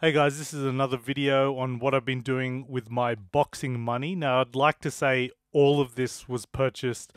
Hey guys, this is another video on what I've been doing with my boxing money. Now, I'd like to say all of this was purchased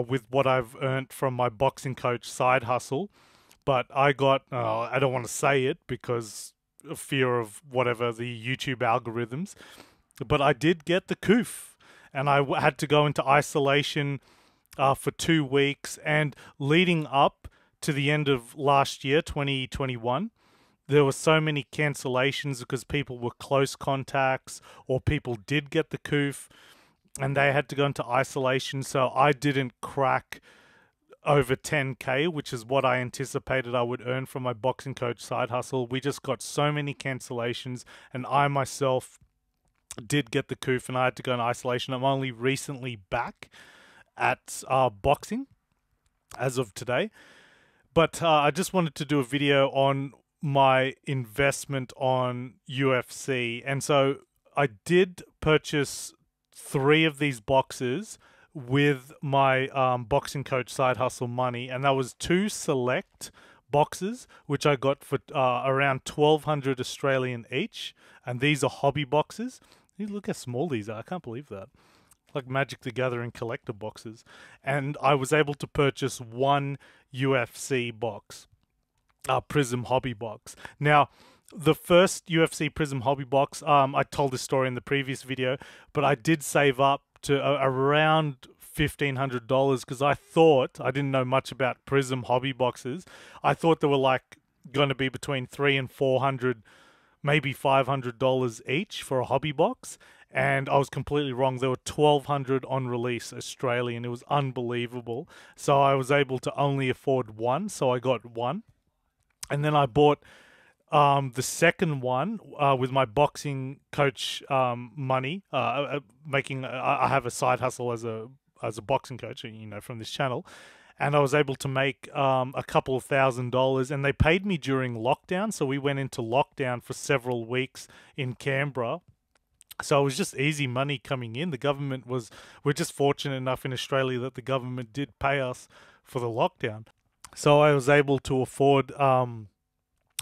with what I've earned from my boxing coach side hustle, but I got, I don't want to say it because of fear of whatever the YouTube algorithms, but I did get the coof and I had to go into isolation for 2 weeks, and leading up to the end of last year, 2021, there were so many cancellations because people were close contacts or people did get the coof and they had to go into isolation. So I didn't crack over 10K, which is what I anticipated I would earn from my boxing coach side hustle. We just got so many cancellations, and I myself did get the coof and I had to go in isolation. I'm only recently back at boxing as of today. But I just wanted to do a video on my investment on UFC. And so I did purchase 3 of these boxes with my boxing coach side hustle money, and that was 2 select boxes which I got for around 1200 Australian each, and these are hobby boxes. Look how small these are. I can't believe that. Like Magic the Gathering collector boxes. And I was able to purchase 1 UFC box. Prism Hobby Box. Now, the first UFC Prism Hobby Box, I told this story in the previous video, but I did save up to around $1,500 because I thought, I didn't know much about Prism Hobby Boxes. I thought they were like going to be between $300 and $400, maybe $500 each for a hobby box. And I was completely wrong. There were 1,200 on release Australian. It was unbelievable. So I was able to only afford 1, so I got 1. And then I bought the second one with my boxing coach money. I have a side hustle as a boxing coach, you know, from this channel, and I was able to make a couple of $1,000s. And they paid me during lockdown, so we went into lockdown for several weeks in Canberra. So it was just easy money coming in. We're just fortunate enough in Australia that the government did pay us for the lockdown. So I was able to afford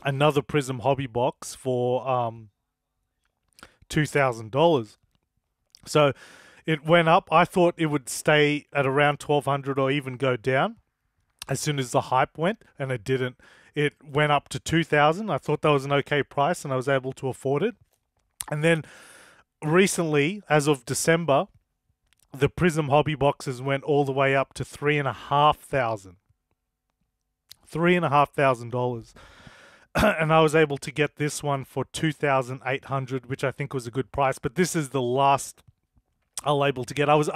another Prism Hobby Box for $2,000. So it went up. I thought it would stay at around 1,200 or even go down as soon as the hype went, and it didn't. It went up to 2,000. I thought that was an okay price, and I was able to afford it. And then recently, as of December, the Prism Hobby Boxes went all the way up to $3,500. $3,500. And I was able to get this one for 2,800, which I think was a good price. But this is the last I'll able to get. I was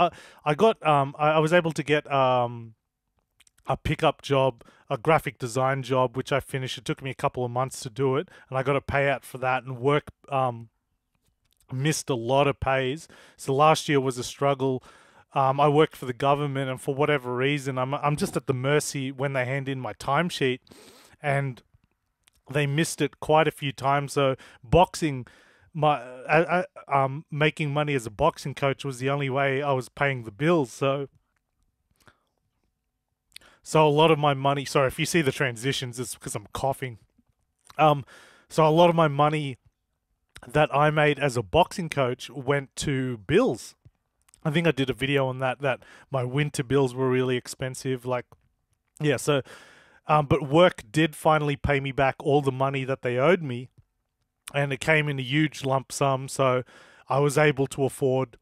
able to get a pickup job, a graphic design job, which I finished. It took me a couple of months to do it, and I got a payout for that. And work missed a lot of pays. So last year was a struggle. I worked for the government, and for whatever reason, I'm just at the mercy when they hand in my timesheet, and they missed it quite a few times. So boxing, making money as a boxing coach was the only way I was paying the bills. So a lot of my money. Sorry if you see the transitions, it's because I'm coughing. So a lot of my money that I made as a boxing coach went to bills. I think I did a video on that my winter bills were really expensive. Like, yeah, so, but work did finally pay me back all the money that they owed me, and it came in a huge lump sum. So I was able to afford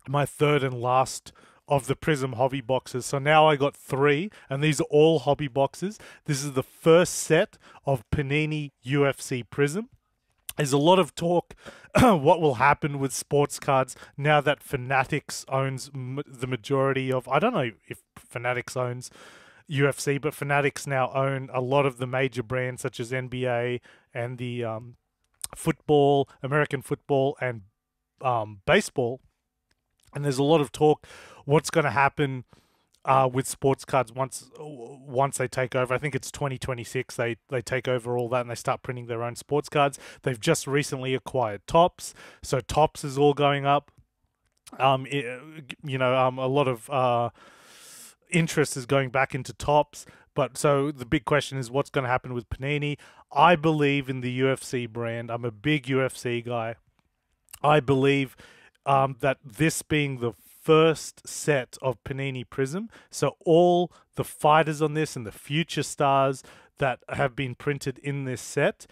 my third and last of the Prism Hobby Boxes. So now I got 3, and these are all hobby boxes. This is the first set of Panini UFC Prism. There's a lot of talk what will happen with sports cards now that Fanatics owns the majority of... I don't know if Fanatics owns UFC, but Fanatics now own a lot of the major brands such as NBA and the football, American football, and baseball. And there's a lot of talk what's going to happen with sports cards once they take over. I think it's 2026 they take over all that and they start printing their own sports cards. They've just recently acquired Topps, so Topps is all going up. A lot of interest is going back into Topps, But so the big question is what's going to happen with Panini. I believe in the UFC brand. I'm a big UFC guy. I believe that this being the first set of Panini Prism, so all the fighters on this and the future stars that have been printed in this set,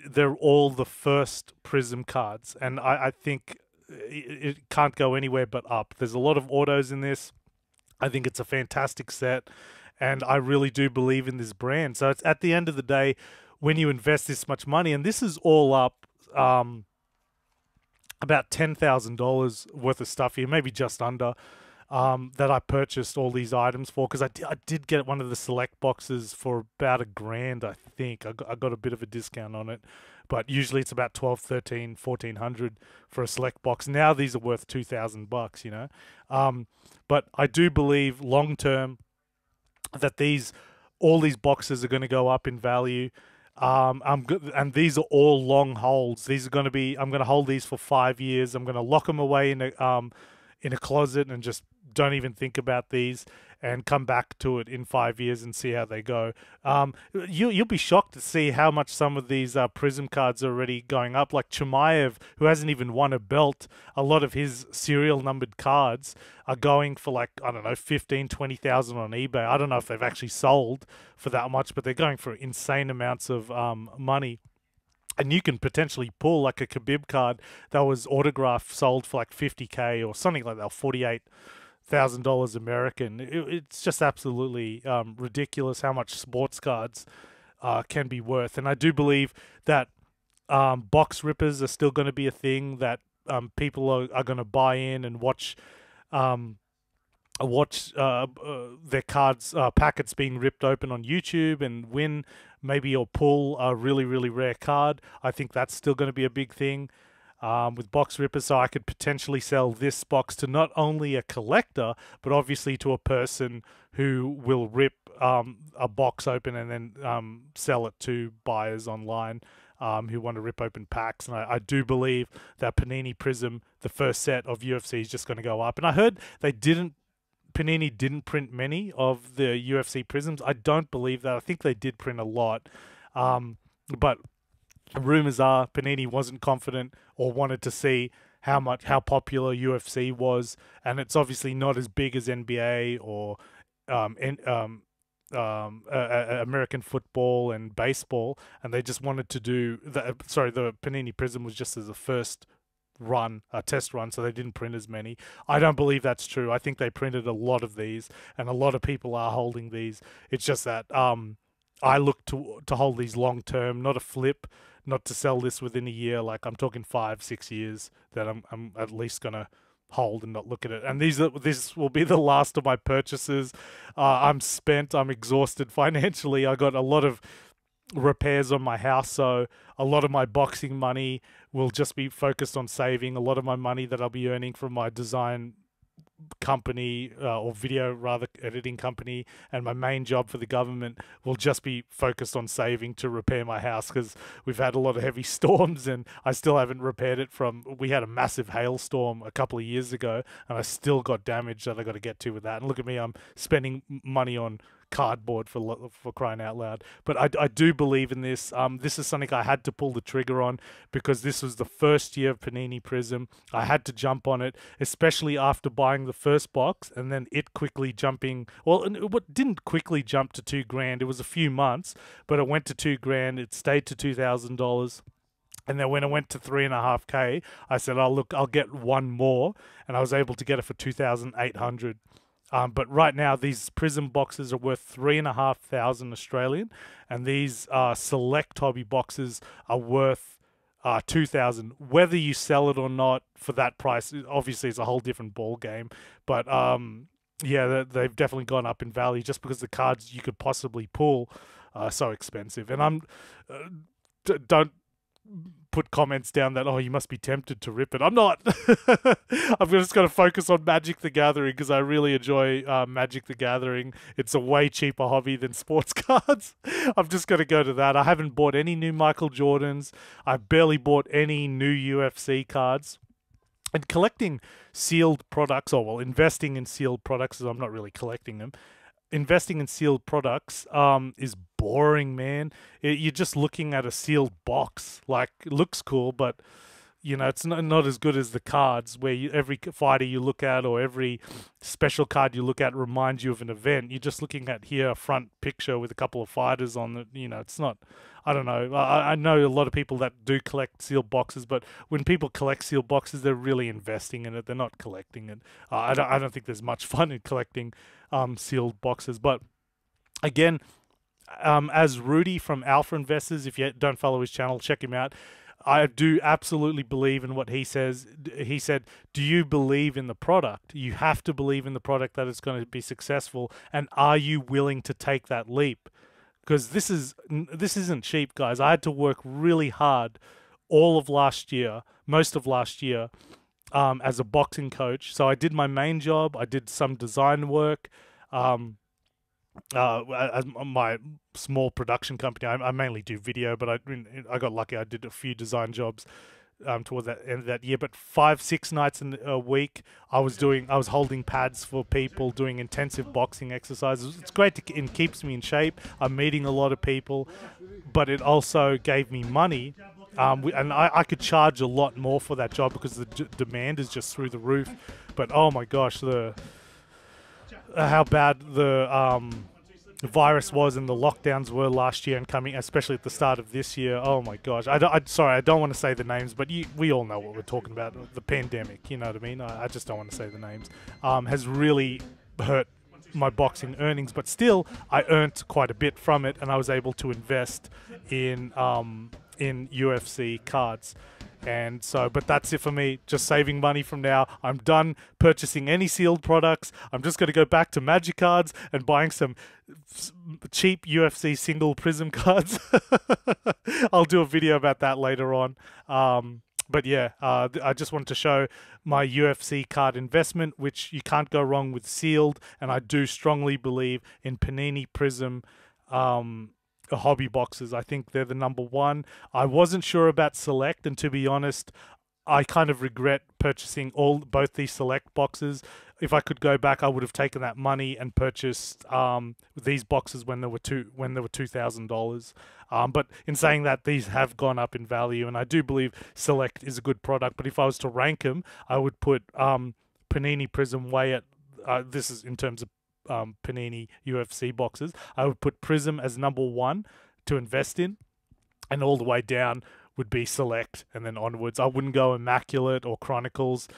they're all the first Prism cards. And I think it can't go anywhere but up. There's a lot of autos in this. I think it's a fantastic set, and I really do believe in this brand. So it's at the end of the day, when you invest this much money, and this is all up about $10,000 worth of stuff here, maybe just under, that I purchased all these items for, because I did get one of the select boxes for about $1,000, I think. I got a bit of a discount on it, but usually it's about 12, 13, 1400 for a select box. Now these are worth $2,000, you know. But I do believe long term that all these boxes are going to go up in value. And these are all long holds. These are going to be. I'm going to hold these for 5 years. I'm going to lock them away in a closet and just don't even think about these, and come back to it in 5 years and see how they go. You'll be shocked to see how much some of these Prism cards are already going up. Like Chimaev, who hasn't even won a belt, a lot of his serial numbered cards are going for, like, I don't know, 15, 20,000 on eBay. I don't know if they've actually sold for that much, but they're going for insane amounts of money. And you can potentially pull like a Khabib card that was autographed, sold for like 50K or something like that, $48,000 American. It's just absolutely ridiculous how much sports cards can be worth. And I do believe that box rippers are still going to be a thing that people are going to buy in and watch their cards packets being ripped open on YouTube and win maybe or pull a really, really rare card. I think that's still going to be a big thing with box rippers. So I could potentially sell this box to not only a collector, but obviously to a person who will rip a box open and then sell it to buyers online who want to rip open packs. And I do believe that Panini Prism, the first set of UFC, is just going to go up. And I heard Panini didn't print many of the UFC Prisms. I don't believe that. I think they did print a lot. But rumors are Panini wasn't confident or wanted to see how popular UFC was. And it's obviously not as big as NBA or American football and baseball. And they just wanted to do... the Panini Prism was just as a first test run, so they didn't print as many. I don't believe that's true. I think they printed a lot of these, and a lot of people are holding these. It's just that I look to hold these long term, not a flip, not to sell this within a year. Like, I'm talking 5-6 years that I'm at least gonna hold and not look at it. And this will be the last of my purchases. I'm spent. I'm exhausted financially. I got a lot of repairs on my house, so a lot of my boxing money will just be focused on saving. A lot of my money that I'll be earning from my design company or video rather editing company and my main job for the government will just be focused on saving to repair my house, because we've had a lot of heavy storms and I still haven't repaired it. We had a massive hailstorm a couple of years ago and I still got damage that I got to get to with that. And look at me, I'm spending money on cardboard for crying out loud. But I do believe in this. This is something I had to pull the trigger on because this was the first year of Panini Prism. I had to jump on it, especially after buying the first box and then it quickly jumping. Well, it didn't quickly jump to $2,000. It was a few months, but it went to $2,000. It stayed to $2,000. And then when it went to 3.5K, I said, "Oh look, I'll get one more," and I was able to get it for 2,800. But right now, these Prism boxes are worth 3,500 Australian, and these select hobby boxes are worth 2,000. Whether you sell it or not for that price, obviously, it's a whole different ball game. But yeah, they've definitely gone up in value just because the cards you could possibly pull are so expensive. And don't put comments down that, oh, you must be tempted to rip it. I'm not. I'm just going to focus on Magic the Gathering because I really enjoy Magic the Gathering. It's a way cheaper hobby than sports cards. I'm just going to go to that. I haven't bought any new Michael Jordans. I barely bought any new UFC cards. And collecting sealed products, or well, investing in sealed products, because I'm not really collecting them, investing in sealed products is boring, man. You're just looking at a sealed box. Like, it looks cool, but it's not as good as the cards where every fighter you look at or every special card you look at reminds you of an event. You're just looking at here a front picture with a couple of fighters on it. It's not. I don't know. I know a lot of people that do collect sealed boxes, but when people collect sealed boxes, they're really investing in it. They're not collecting it. I don't think there's much fun in collecting sealed boxes. But again, as Rudy from Alpha Investors, if you don't follow his channel, check him out. I do absolutely believe in what he says. He said, do you believe in the product? You have to believe in the product that it's going to be successful. And are you willing to take that leap? Because this isn't cheap, guys. I had to work really hard all of last year, most of last year, as a boxing coach. So I did my main job. I did some design work. As my small production company, I mainly do video, but I got lucky. I did a few design jobs towards that end of that year. But 5-6 nights in a week, I was holding pads for people, doing intensive boxing exercises. It's great it keeps me in shape. I'm meeting a lot of people, but it also gave me money. And I could charge a lot more for that job because the demand is just through the roof. But oh my gosh, how bad the virus was and the lockdowns were last year and coming, especially at the start of this year. Oh my gosh! Sorry, I don't want to say the names, but we all know what we're talking about. The pandemic, you know what I mean? I just don't want to say the names. Has really hurt my boxing earnings, but still, I earned quite a bit from it, and I was able to invest in UFC cards. And so, but that's it for me. Just saving money from now. I'm done purchasing any sealed products. I'm just going to go back to Magic cards and buying some cheap UFC single prism cards. I'll do a video about that later on. But yeah, I just wanted to show my UFC card investment, which you can't go wrong with sealed. And I do strongly believe in Panini Prism hobby boxes. I think they're the number one. I wasn't sure about Select, and to be honest, I kind of regret purchasing both these Select boxes. If I could go back, I would have taken that money and purchased these boxes when they were $2,000. But in saying that, these have gone up in value, and I do believe Select is a good product. But if I was to rank them, I would put Panini Prism way at this is in terms of Panini UFC boxes. I would put Prism as number one to invest in, and all the way down would be Select, and then onwards. I wouldn't go Immaculate or Chronicles.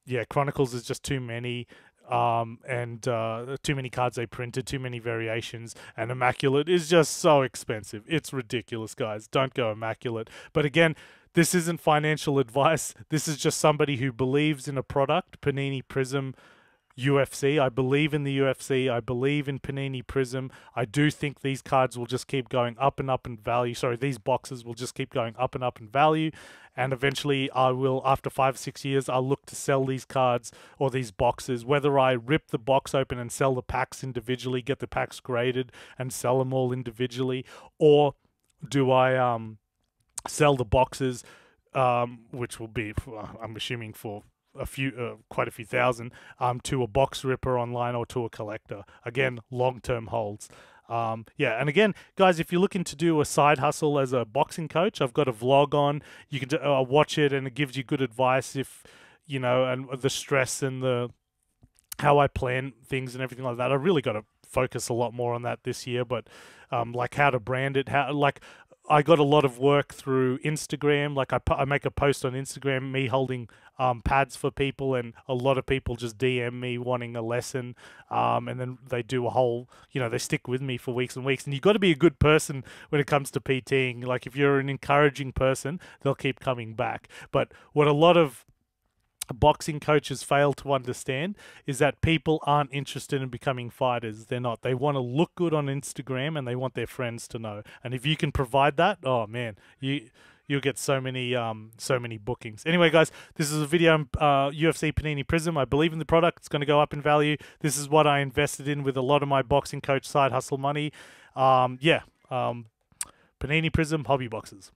Yeah, Chronicles is just too many, and too many cards they printed, too many variations, and Immaculate is just so expensive. It's ridiculous, guys. Don't go Immaculate. But again, this isn't financial advice. This is just somebody who believes in a product. Panini Prism UFC. I believe in the UFC. I believe in Panini Prism. I do think these cards will just keep going up and up in value. Sorry, these boxes will just keep going up and up in value. And eventually I will, after 5-6 years, I'll look to sell these cards or these boxes, whether I rip the box open and sell the packs individually, get the packs graded and sell them all individually, or do I sell the boxes, which will be, I'm assuming, for quite a few thousand, to a box ripper online or to a collector. Again, long-term holds. Yeah, and again, guys, if you're looking to do a side hustle as a boxing coach, I've got a vlog on. You can watch it, and it gives you good advice if, and the stress and how I plan things and everything like that. I really got to focus a lot more on that this year, but like how to brand it, I got a lot of work through Instagram. Like I make a post on Instagram, me holding pads for people, and a lot of people just DM me wanting a lesson, and then they do a whole, they stick with me for weeks and weeks. And you've got to be a good person when it comes to PTing. Like if you're an encouraging person, they'll keep coming back. But what a lot of boxing coaches fail to understand is that people aren't interested in becoming fighters. They're not. They want to look good on Instagram, and they want their friends to know. And if you can provide that, oh man, you'll get so many bookings. Anyway, guys, this is a video on UFC Panini Prism. I believe in the product. It's going to go up in value. This is what I invested in with a lot of my boxing coach side hustle money. Panini Prism hobby boxes.